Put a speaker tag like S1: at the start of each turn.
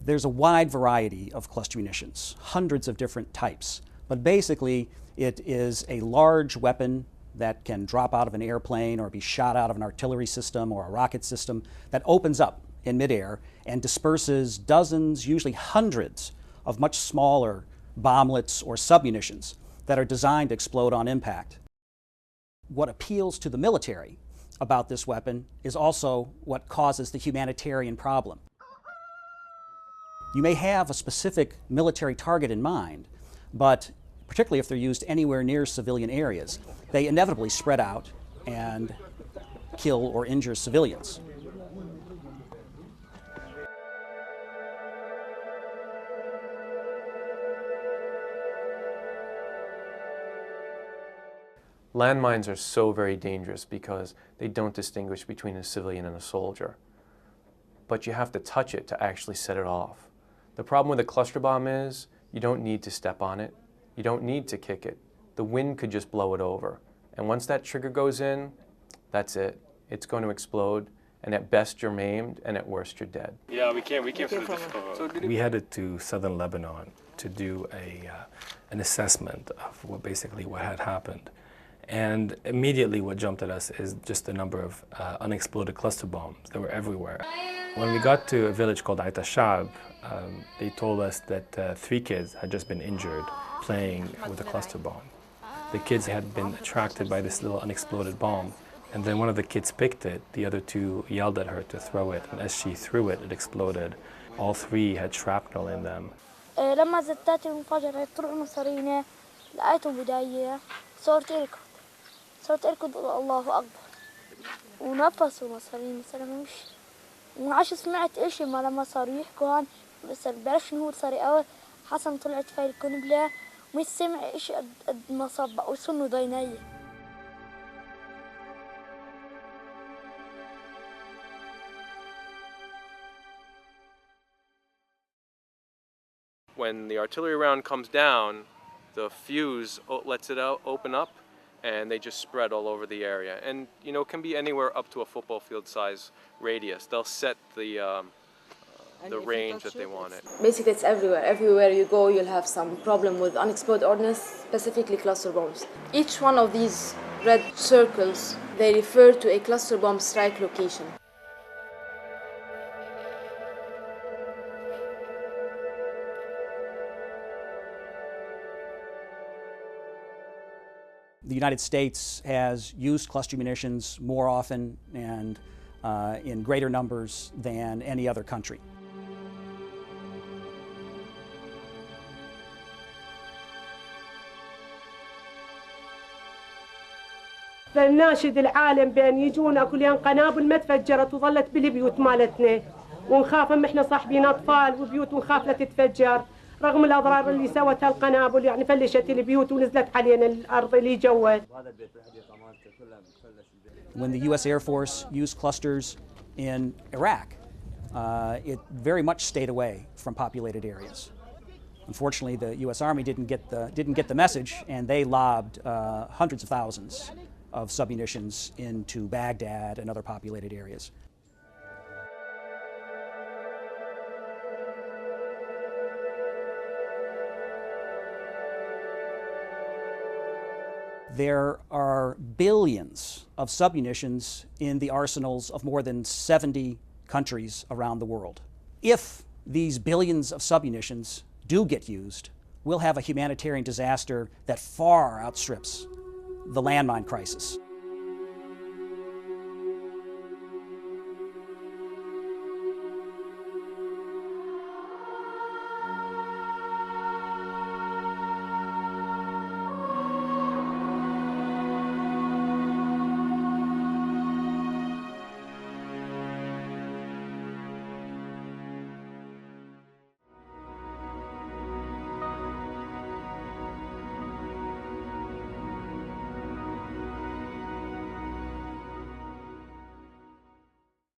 S1: There's a wide variety of cluster munitions, hundreds of different types, but basically it is a large weapon that can drop out of an airplane or be shot out of an artillery system or a rocket system that opens up in midair and disperses dozens, usually hundreds, of much smaller bomblets or submunitions that are designed to explode on impact. What appeals to the military about this weapon is also what causes the humanitarian problem. You may have a specific military target in mind, but particularly if they're used anywhere near civilian areas, they inevitably spread out and kill or injure civilians.
S2: Landmines are so very dangerous because they don't distinguish between a civilian and a soldier. But you have to touch it to actually set it off. The problem with a cluster bomb is you don't need to step on it. You don't need to kick it. The wind could just blow it over. And once that trigger goes in, that's it. It's going to explode, and at best you're maimed, and at worst you're dead.
S3: Yeah, we can't for the difficult.
S4: We headed to southern Lebanon to do an assessment of what had happened. And immediately what jumped at us is just the number of unexploded cluster bombs that were everywhere. When we got to a village called Ait al-Shab, they told us that 3 kids had just been injured playing with a cluster bomb. The kids had been attracted by this little unexploded bomb, and then one of the kids picked it. The other 2 yelled at her to throw it, and as she threw it, it exploded. All 3 had shrapnel in them.
S5: لما زدت انفجرت طرق مصرية لقيته بداية صرت أركض الله أكبر ونفسوا مصارين مثلا مش وعاش سمعت إشي ما لما صار يحكوا بس بعرفش إنه هو صار أول حسن طلعت في الكنبلة مش سمع إشي قد ما صب وصنوا ضينية.
S2: When the artillery round comes down, the fuse lets it open up, and they just spread all over the area. And you know, it can be anywhere up to a football field size radius. They'll set the range that they want it.
S6: Basically, it's everywhere. Everywhere you go, you'll have some problem with unexploded ordnance, specifically cluster bombs. Each one of these red circles, they refer to a cluster bomb strike location.
S1: The United States has used cluster munitions more often and in greater numbers than any other country.
S7: فلناشد العالم بأن يجونا كل يوم قنابل ما تفجرت وظلت بالبيوت مالتنا ونخاف احنا صاحبين اطفال وبيوت ونخاف لا تتفجر رغم الاضرار اللي سوتها القنابل يعني فلشت البيوت ونزلت علينا الارض اللي جوت.
S1: When the U.S. Air Force used clusters in Iraq, it very much stayed away from populated areas. Unfortunately, the U.S. Army didn't get the message, and they lobbed hundreds of thousands of submunitions into Baghdad and other populated areas. There are billions of submunitions in the arsenals of more than 70 countries around the world. If these billions of submunitions do get used, we'll have a humanitarian disaster that far outstrips the landmine crisis.